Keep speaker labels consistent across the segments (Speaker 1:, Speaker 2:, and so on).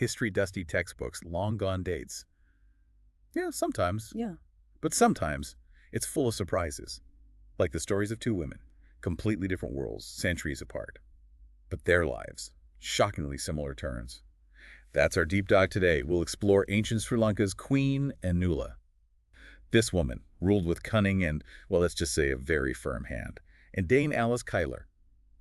Speaker 1: history-dusty textbooks, long-gone dates. Yeah, sometimes.
Speaker 2: Yeah.
Speaker 1: But sometimes, it's full of surprises. Like the stories of two women, completely different worlds, centuries apart. But their lives, shockingly similar turns. That's our deep dive today. We'll explore ancient Sri Lanka's Queen Anula. This woman ruled with cunning and, well, let's just say a very firm hand. And Dame Alice Cuyler,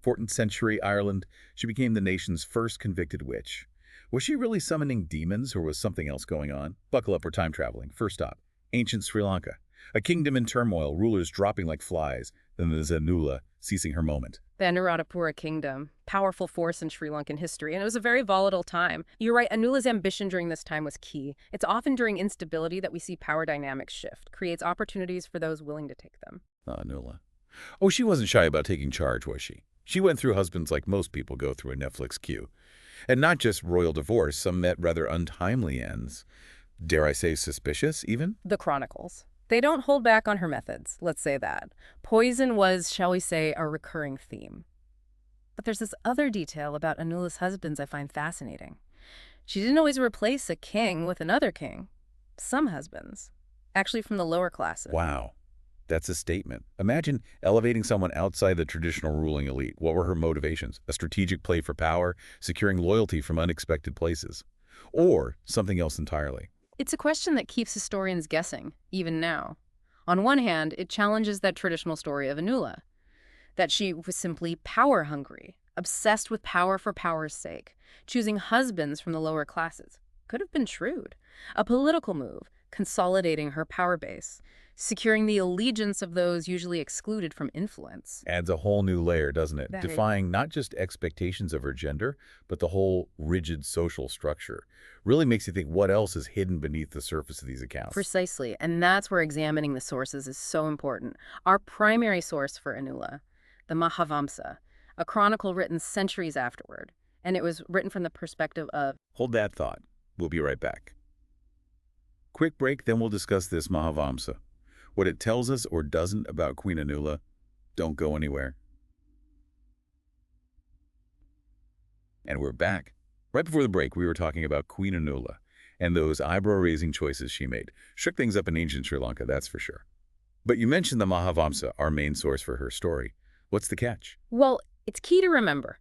Speaker 1: 14th century Ireland, she became the nation's first convicted witch. Was she really summoning demons or was something else going on? Buckle up, we're time traveling. First stop, ancient Sri Lanka. A kingdom in turmoil, rulers dropping like flies, then there's Anula seizing her moment.
Speaker 2: The Anuradhapura kingdom, powerful force in Sri Lankan history, and it was a very volatile time. You're right, Anula's ambition during this time was key. It's often during instability that we see power dynamics shift, creates opportunities for those willing to take them.
Speaker 1: Anula. Oh, she wasn't shy about taking charge, was she? She went through husbands like most people go through a Netflix queue. And not just royal divorce, some met rather untimely ends. Dare I say suspicious, even?
Speaker 2: The Chronicles. They don't hold back on her methods, let's say that. Poison was, shall we say, a recurring theme. But there's this other detail about Anula's husbands I find fascinating. She didn't always replace a king with another king. Some husbands, actually from the lower classes.
Speaker 1: Wow. That's a statement. Imagine elevating someone outside the traditional ruling elite. What were her motivations? A strategic play for power, securing loyalty from unexpected places, or something else entirely?
Speaker 2: It's a question that keeps historians guessing, even now. On one hand, it challenges that traditional story of Anula, that she was simply power-hungry, obsessed with power for power's sake. Choosing husbands from the lower classes could have been shrewd. A political move, consolidating her power base, securing the allegiance of those usually excluded from influence.
Speaker 1: Adds a whole new layer, doesn't it?
Speaker 2: Very.
Speaker 1: Defying not just expectations of her gender, but the whole rigid social structure. Really makes you think what else is hidden beneath the surface of these accounts.
Speaker 2: Precisely, and that's where examining the sources is so important. Our primary source for Anula, the Mahavamsa, a chronicle written centuries afterward, and it was written from the perspective of...
Speaker 1: Hold that thought. We'll be right back. Quick break, then we'll discuss this Mahavamsa. What it tells us or doesn't about Queen Anula. Don't go anywhere. And we're back. Right before the break, we were talking about Queen Anula and those eyebrow-raising choices she made. Shook things up in ancient Sri Lanka, that's for sure. But you mentioned the Mahavamsa, our main source for her story. What's the catch?
Speaker 2: Well, it's key to remember.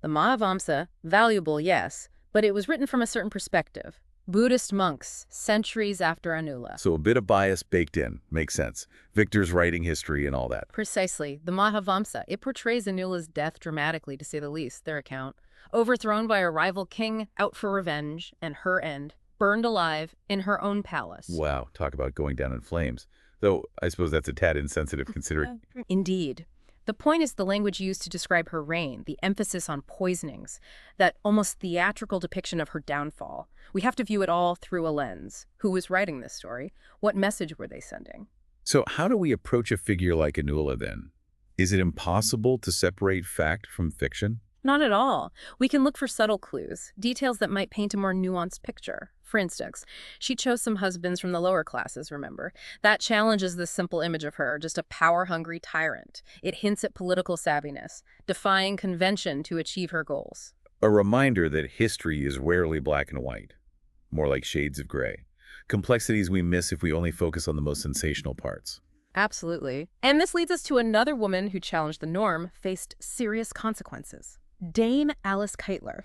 Speaker 2: The Mahavamsa, valuable, yes, but it was written from a certain perspective. Buddhist monks, centuries after Anula.
Speaker 1: So a bit of bias baked in. Makes sense. Victor's writing history and all that.
Speaker 2: Precisely. The Mahavamsa, it portrays Anula's death dramatically, to say the least, their account. Overthrown by a rival king, out for revenge, and her end, burned alive in her own palace.
Speaker 1: Wow, talk about going down in flames. Though, I suppose that's a tad insensitive considering...
Speaker 2: Indeed. The point is the language used to describe her reign, the emphasis on poisonings, that almost theatrical depiction of her downfall. We have to view it all through a lens. Who was writing this story? What message were they sending?
Speaker 1: So how do we approach a figure like Anula then? Is it impossible to separate fact from fiction?
Speaker 2: Not at all. We can look for subtle clues, details that might paint a more nuanced picture. For instance, she chose some husbands from the lower classes, remember? That challenges this simple image of her, just a power-hungry tyrant. It hints at political savviness, defying convention to achieve her goals.
Speaker 1: A reminder that history is rarely black and white, more like shades of gray. Complexities we miss if we only focus on the most sensational parts.
Speaker 2: Absolutely. And this leads us to another woman who challenged the norm, faced serious consequences. Dame Alice Cuyler.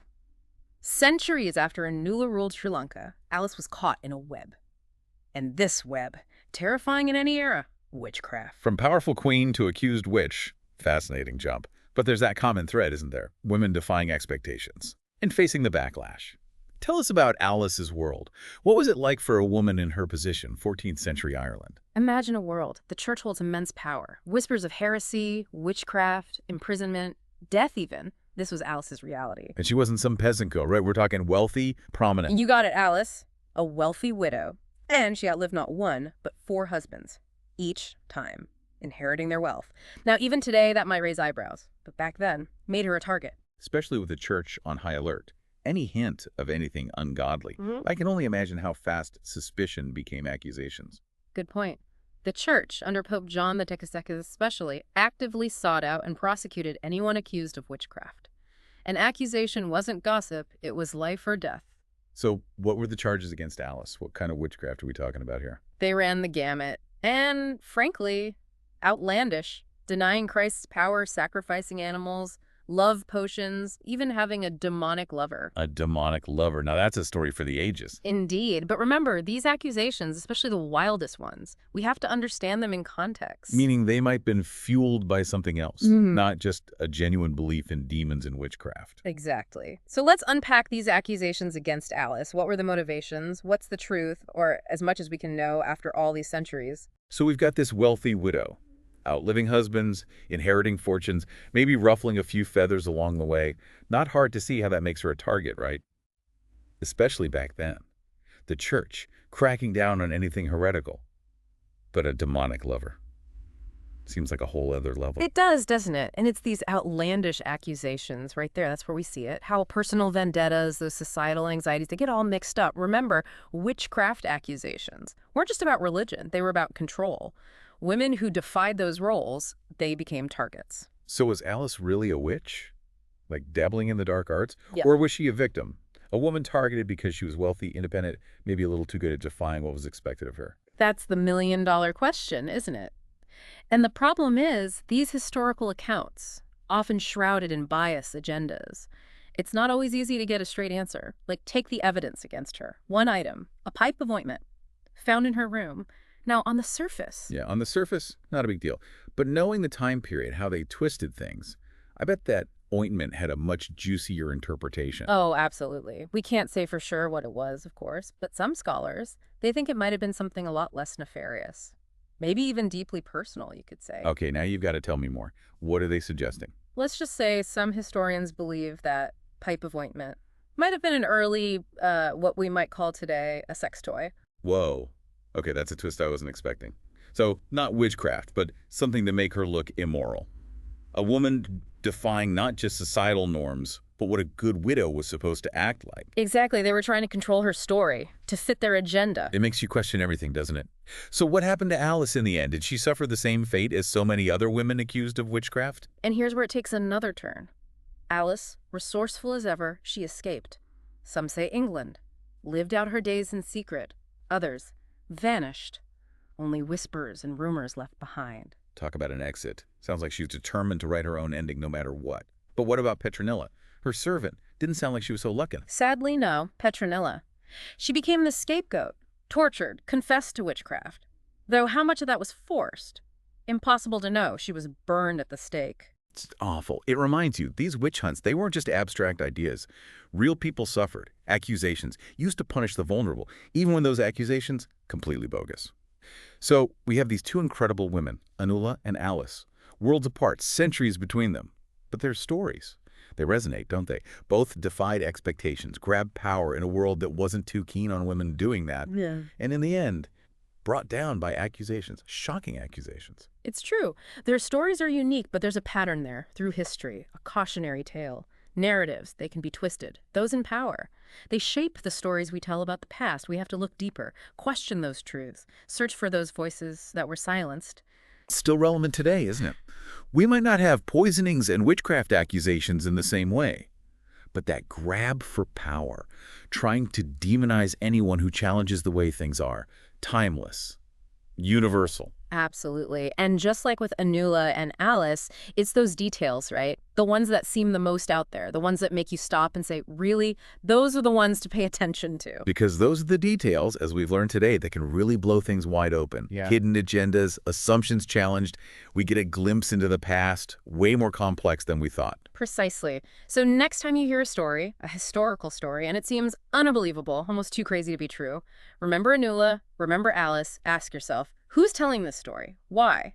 Speaker 2: Centuries after Anula ruled Sri Lanka, Alice was caught in a web. And this web, terrifying in any era, witchcraft.
Speaker 1: From powerful queen to accused witch, fascinating jump. But there's that common thread, isn't there? Women defying expectations and facing the backlash. Tell us about Alice's world. What was it like for a woman in her position, 14th century Ireland?
Speaker 2: Imagine a world. The church holds immense power. Whispers of heresy, witchcraft, imprisonment, death even. This was Alice's reality.
Speaker 1: And she wasn't some peasant girl, right? We're talking wealthy, prominent.
Speaker 2: You got it, Alice. A wealthy widow. And she outlived not one, but 4 husbands. Each time. Inheriting their wealth. Now, even today, that might raise eyebrows. But back then, made her a target.
Speaker 1: Especially with the church on high alert. Any hint of anything ungodly. I can only imagine how fast suspicion became accusations.
Speaker 2: Good point. The church, under Pope John XXII especially, actively sought out and prosecuted anyone accused of witchcraft. An accusation wasn't gossip, it was life or death.
Speaker 1: So what were the charges against Alice? What kind of witchcraft are we talking about here?
Speaker 2: They ran the gamut. And, frankly, outlandish. Denying Christ's power, sacrificing animals, love potions, even having a demonic lover.
Speaker 1: A demonic lover. Now that's a story for the ages.
Speaker 2: Indeed. But remember, these accusations, especially the wildest ones, we have to understand them in context.
Speaker 1: Meaning they might have been fueled by something else, not just a genuine belief in demons and witchcraft.
Speaker 2: Exactly. So let's unpack these accusations against Alice. What were the motivations? What's the truth? Or as much as we can know after all these centuries.
Speaker 1: So we've got this wealthy widow, outliving husbands, inheriting fortunes, maybe ruffling a few feathers along the way. Not hard to see how that makes her a target, right? Especially back then. The church, cracking down on anything heretical. But a demonic lover. Seems like a whole other level.
Speaker 2: It does, doesn't it? And it's these outlandish accusations right there. That's where we see it. How personal vendettas, those societal anxieties, they get all mixed up. Remember, witchcraft accusations weren't just about religion. They were about control. Women who defied those roles, they became targets.
Speaker 1: So was Alice really a witch? Like dabbling in the dark arts?
Speaker 2: Yeah.
Speaker 1: Or was she a victim? A woman targeted because she was wealthy, independent, maybe a little too good at defying what was expected of her?
Speaker 2: That's the million-dollar question, isn't it? And the problem is, these historical accounts, often shrouded in bias agendas, it's not always easy to get a straight answer. Like, take the evidence against her. One item, a pipe of ointment, found in her room. Now, on the surface.
Speaker 1: Yeah, on the surface, not a big deal. But knowing the time period, how they twisted things, I bet that ointment had a much juicier interpretation.
Speaker 2: Oh, absolutely. We can't say for sure what it was, of course, but some scholars, they think it might have been something a lot less nefarious. Maybe even deeply personal, you could say.
Speaker 1: Okay, now you've got to tell me more. What are they suggesting?
Speaker 2: Let's just say some historians believe that pipe of ointment might have been an early, what we might call today, a sex toy.
Speaker 1: Whoa. Okay, that's a twist I wasn't expecting. So, not witchcraft, but something to make her look immoral. A woman defying not just societal norms, but what a good widow was supposed to act like.
Speaker 2: Exactly. They were trying to control her story, to fit their agenda.
Speaker 1: It makes you question everything, doesn't it? So what happened to Alice in the end? Did she suffer the same fate as so many other women accused of witchcraft?
Speaker 2: And here's where it takes another turn. Alice, resourceful as ever, she escaped. Some say England. Lived out her days in secret. Others vanished. Only whispers and rumors left behind.
Speaker 1: Talk about an exit. Sounds like she was determined to write her own ending no matter what. But what about Petronilla? Her servant. Didn't sound like she was so lucky.
Speaker 2: Sadly, no, Petronilla. She became the scapegoat, tortured, confessed to witchcraft. Though how much of that was forced? Impossible to know. She was burned at the stake.
Speaker 1: It's awful. It reminds you, these witch hunts, they weren't just abstract ideas. Real people suffered. Accusations, used to punish the vulnerable, even when those accusations, completely bogus. So we have these two incredible women, Anula and Alice. Worlds apart, centuries between them. But their stories, they resonate, don't they? Both defied expectations, grabbed power in a world that wasn't too keen on women doing that.
Speaker 2: Yeah.
Speaker 1: And in the end, brought down by accusations, shocking accusations.
Speaker 2: It's true. Their stories are unique, but there's a pattern there through history, a cautionary tale. Narratives, they can be twisted. Those in power, they shape the stories we tell about the past. We have to look deeper, question those truths, search for those voices that were silenced.
Speaker 1: Still relevant today, isn't it? We might not have poisonings and witchcraft accusations in the same way, but that grab for power, trying to demonize anyone who challenges the way things are, timeless, universal.
Speaker 2: Absolutely. And just like with Anula and Alice, it's those details, right? The ones that seem the most out there, the ones that make you stop and say, really, those are the ones to pay attention to.
Speaker 1: Because those are the details, as we've learned today, that can really blow things wide open.
Speaker 3: Yeah.
Speaker 1: Hidden agendas, assumptions challenged. We get a glimpse into the past, way more complex than we thought.
Speaker 2: Precisely. So next time you hear a story, a historical story, and it seems unbelievable, almost too crazy to be true, remember Anula, remember Alice, ask yourself, who's telling this story? Why?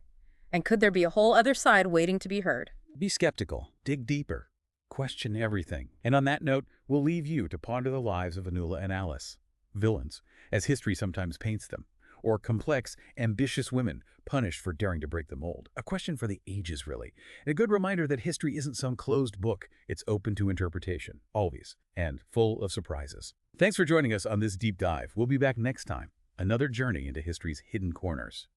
Speaker 2: And could there be a whole other side waiting to be heard?
Speaker 3: Be skeptical, dig deeper, question everything. And on that note, we'll leave you to ponder the lives of Anula and Alice, villains, as history sometimes paints them, or complex, ambitious women punished for daring to break the mold. A question for the ages, really. And a good reminder that history isn't some closed book. It's open to interpretation, always, and full of surprises. Thanks for joining us on this deep dive. We'll be back next time. Another journey into history's hidden corners.